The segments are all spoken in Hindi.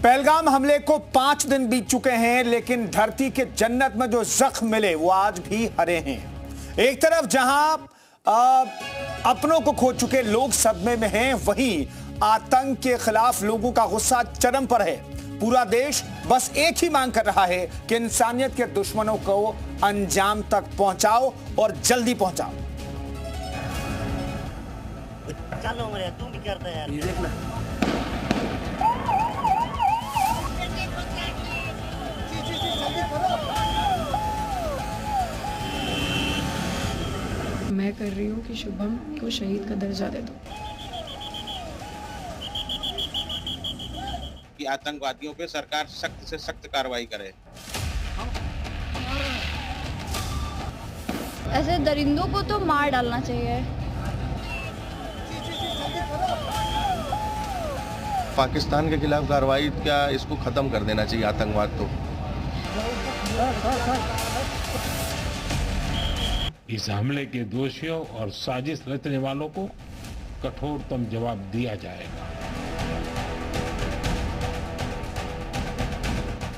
पहलगाम हमले को 5 दिन बीत चुके हैं, लेकिन धरती के जन्नत में जो जख्म मिले वो आज भी हरे हैं। एक तरफ जहां अपनों को खो चुके लोग सदमे में हैं, वहीं आतंक के खिलाफ लोगों का गुस्सा चरम पर है। पूरा देश बस एक ही मांग कर रहा है कि इंसानियत के दुश्मनों को अंजाम तक पहुंचाओ और जल्दी पहुंचाओ। चलो मेरे तू भी करता है यार। मैं कर रही हूँ कि शुभम को शहीद का दर्जा दे दो। कि आतंकवादियों पे सरकार सख्त से सख्त कार्रवाई करे। ऐसे दरिंदों को तो मार डालना चाहिए। पाकिस्तान के खिलाफ कार्रवाई क्या, इसको खत्म कर देना चाहिए आतंकवाद तो। इस हमले के दोषियों और साजिश रचने वालों को कठोरतम जवाब दिया जाएगा।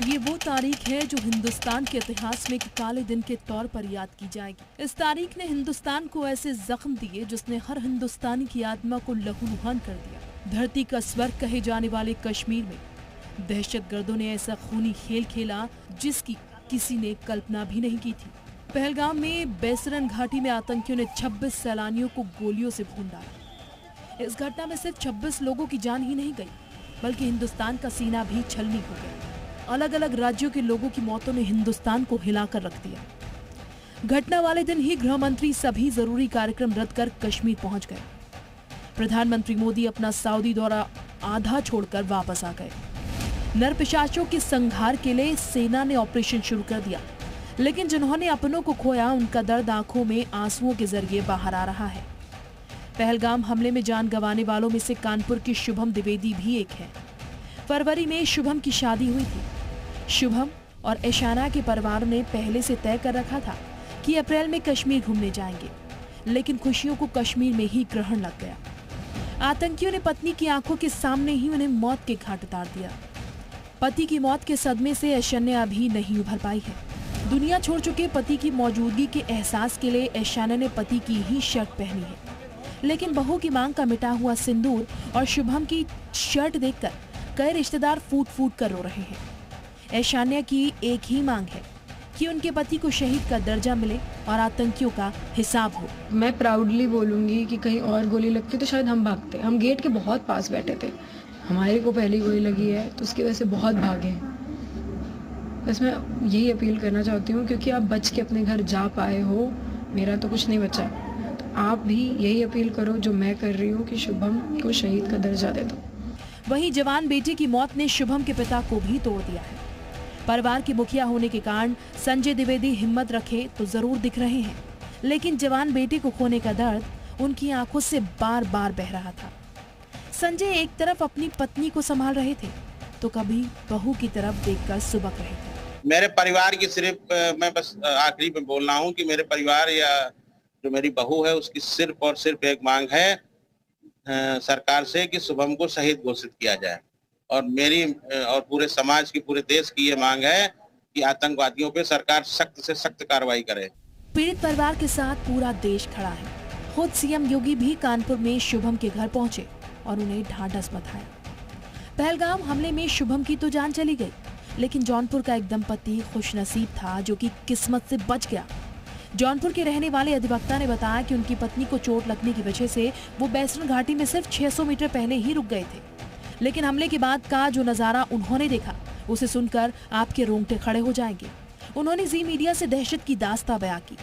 ये वो तारीख है जो हिंदुस्तान के इतिहास में एक काले दिन के तौर पर याद की जाएगी। इस तारीख ने हिंदुस्तान को ऐसे जख्म दिए जिसने हर हिंदुस्तानी की आत्मा को लहूलुहान कर दिया। धरती का स्वर्ग कहे जाने वाले कश्मीर में दहशतगर्दों ने ऐसा खूनी खेल खेला जिसकी किसी ने कल्पना भी नहीं की थी। पहलगाम में बेसरन घाटी में आतंकियों ने 26 सैलानियों को गोलियों से भून डाला। इस घटना में सिर्फ 26 लोगों की जान ही नहीं गई, बल्कि हिंदुस्तान का सीना भी छलनी हो गया। अलग अलग राज्यों के लोगों की मौतों ने हिंदुस्तान को हिलाकर रख दिया। घटना वाले दिन ही गृह मंत्री सभी जरूरी कार्यक्रम रद्द कर कश्मीर पहुंच गए। प्रधानमंत्री मोदी अपना सऊदी दौरा आधा छोड़कर वापस आ गए। नरपिशाचों के संहार के लिए सेना ने ऑपरेशन शुरू कर दिया, लेकिन जिन्होंने अपनों को खोया उनका दर्द आंखों में आंसुओं के जरिए बाहर आ रहा है। पहलगाम हमले में जान गंवाने वालों में से कानपुर की शुभम द्विवेदी भी एक है। फरवरी में शुभम की शादी हुई थी। शुभम और ऐशाना के परिवार ने पहले से तय कर रखा था कि अप्रैल में कश्मीर घूमने जाएंगे, लेकिन खुशियों को कश्मीर में ही ग्रहण लग गया। आतंकियों ने पत्नी की आंखों के सामने ही उन्हें मौत के घाट उतार दिया। पति की मौत के सदमे से ऐशाना भी नहीं उभर पाई है। दुनिया छोड़ चुके पति की मौजूदगी के एहसास के लिए ऐशाना ने पति की ही शर्ट पहनी है, लेकिन बहू की मांग का मिटा हुआ सिंदूर और शुभम की शर्ट देखकर कई रिश्तेदार फूट फूट कर रो रहे हैं। ऐशाना की एक ही मांग है कि उनके पति को शहीद का दर्जा मिले और आतंकियों का हिसाब हो। मैं प्राउडली बोलूँगी कि कहीं और गोली लगती तो शायद हम भागते। हम गेट के बहुत पास बैठे थे, हमारे को पहली गोली लगी है तो उसकी वजह से बहुत भागे हैं। बस मैं यही अपील करना चाहती हूँ, क्योंकि आप बच के अपने घर जा पाए हो, मेरा तो कुछ नहीं बचा, तो आप भी यही अपील करो जो मैं कर रही हूँ कि शुभम को शहीद का दर्जा दे दो। वहीं जवान बेटे की मौत ने शुभम के पिता को भी तोड़ दिया है। परिवार के मुखिया होने के कारण संजय द्विवेदी हिम्मत रखे तो जरूर दिख रहे हैं, लेकिन जवान बेटे को खोने का दर्द उनकी आंखों से बार बार बह रहा था। संजय एक तरफ अपनी पत्नी को संभाल रहे थे तो कभी बहू की तरफ देखकर सुबक रहे थे। मेरे परिवार की सिर्फ मैं बस आखिरी में बोल रहा हूँ कि मेरे परिवार या जो मेरी बहू है उसकी सिर्फ और सिर्फ एक मांग है सरकार से कि शुभम को शहीद घोषित किया जाए। और मेरी और पूरे समाज की, पूरे देश की ये मांग है कि आतंकवादियों पे सरकार सख्त से सख्त कार्रवाई करे। पीड़ित परिवार के साथ पूरा देश खड़ा है। खुद सीएम योगी भी कानपुर में शुभम के घर पहुंचे और उन्हें ढांढस बंधाया। पहलगाम हमले में शुभम की तो जान चली गई, लेकिन जौनपुर का एक दंपति खुशनसीब था जो कि किस्मत से बच गया। जौनपुर के रहने वाले अधिवक्ता ने बताया कि उनकी पत्नी को चोट लगने की वजह से वो बेसरन घाटी में सिर्फ 600 मीटर पहले ही रुक गए थे, लेकिन हमले के बाद का जो नजारा उन्होंने देखा उसे सुनकर आपके रोंगटे खड़े हो जाएंगे। उन्होंने जी मीडिया से दहशत की दास्तां बयां की।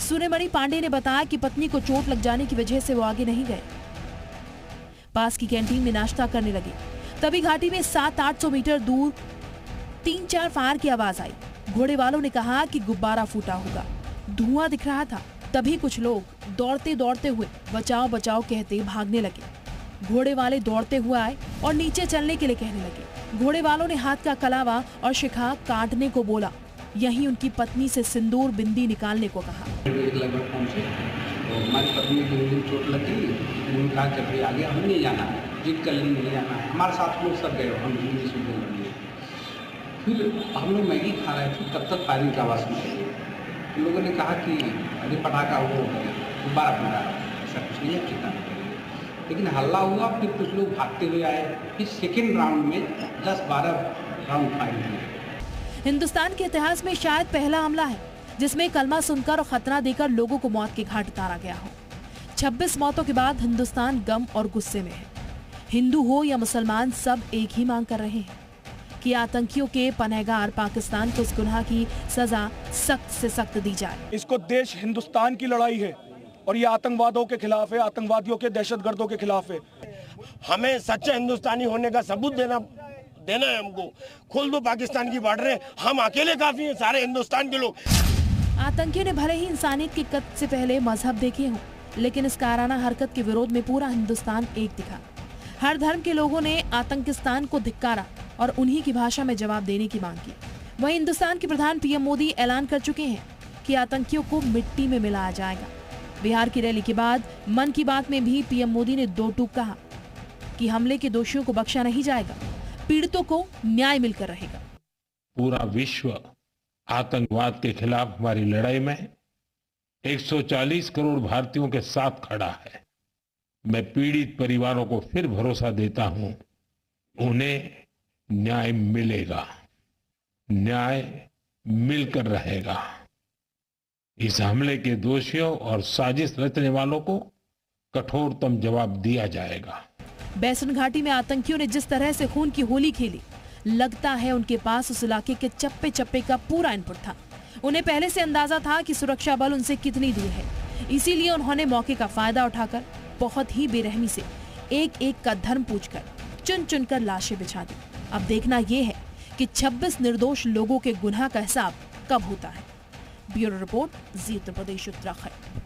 सुनेमणि पांडे ने बताया कि पत्नी को चोट लग जाने की वजह से वो आगे नहीं गए, पास की कैंटीन में नाश्ता करने लगे। तभी घाटी में 700-800 मीटर दूर 3-4 फायर की आवाज आई। घोड़े वालों ने कहा कि गुब्बारा फूटा होगा, धुआं दिख रहा था। तभी कुछ लोग दौड़ते दौड़ते हुए बचाओ बचाओ कहते भागने लगे। घोड़े वाले दौड़ते हुए आए और नीचे चलने के लिए कहने लगे। घोड़े वालों ने हाथ का कलावा और शिखा काटने को बोला। यहीं उनकी पत्नी से सिंदूर बिंदी निकालने को कहा। लगभग पहुंचे तो हमारी पत्नी को चोट लगी, उन्होंने कहा कि आगे हमें नहीं जाना है, जिद कर ली नहीं जाना है। हमारे साथ लोग सब गए, हम हिंदी सुनने लगे। फिर हम लोग मैगी खा रहे थे, तब तक फायरिंग की आवाज़ सुनी। तो लोगों ने कहा कि अरे पटाखा वो दोबारा फटा, ऐसा कुछ नहीं है, ठिकाना करिए। लेकिन हल्ला हुआ, फिर कुछ लोग भागते हुए आए, फिर सेकेंड राउंड में 10-12 राउंड फायरिंग हुई। हिंदुस्तान के इतिहास में शायद पहला हमला है जिसमें कलमा सुनकर और खतरा देकर लोगों को मौत के घाट उतारा गया हो। 26 मौतों के बाद हिंदुस्तान गम और गुस्से में है। हिंदू हो या मुसलमान, सब एक ही मांग कर रहे हैं कि आतंकियों के पनाहगार पाकिस्तान को इस गुनाह की सजा सख्त से सख्त दी जाए। इसको देश हिंदुस्तान की लड़ाई है और ये आतंकवादियों के खिलाफ है, आतंकवादियों के, दहशतगर्दों के खिलाफ है। हमें सच्चे हिंदुस्तानी होने का सबूत देना है हमको। खोल दो पाकिस्तान की बॉर्डरें, हम अकेले काफी हैं, सारे हिंदुस्तान के लोग। आतंकियों ने भले ही इंसानियत के कत्ल से पहले मजहब देखे हों, लेकिन इस कायराना हरकत के विरोध में पूरा हिंदुस्तान एक दिखा। हर धर्म के लोगों ने आतंकिस्तान को धिक्कारा और उन्हीं की भाषा में जवाब देने की मांग की। वहीं हिंदुस्तान के प्रधान पीएम मोदी ऐलान कर चुके हैं कि आतंकियों को मिट्टी में मिलाया जाएगा। बिहार की रैली के बाद मन की बात में भी पीएम मोदी ने दो टूक कहा कि हमले के दोषियों को बख्शा नहीं जाएगा, पीड़ितों को न्याय मिलकर रहेगा। पूरा विश्व आतंकवाद के खिलाफ हमारी लड़ाई में 140 करोड़ भारतीयों के साथ खड़ा है। मैं पीड़ित परिवारों को फिर भरोसा देता हूं, उन्हें न्याय मिलेगा, न्याय मिलकर रहेगा। इस हमले के दोषियों और साजिश रचने वालों को कठोरतम जवाब दिया जाएगा। बैसन घाटी में आतंकियों ने जिस तरह से खून की होली खेली, लगता है उनके पास उस इलाके के चप्पे चप्पे का पूरा इनपुट था। उन्हें पहले से अंदाजा था कि सुरक्षा बल उनसे कितनी दूर है, इसीलिए उन्होंने मौके का फायदा उठाकर बहुत ही बेरहमी से एक एक का धर्म पूछकर चुन चुन कर लाशें बिछा दी। अब देखना यह है कि 26 निर्दोष लोगों के गुनाह का हिसाब कब होता है। ब्यूरो रिपोर्ट, जी उत्तर प्रदेश उत्तराखंड।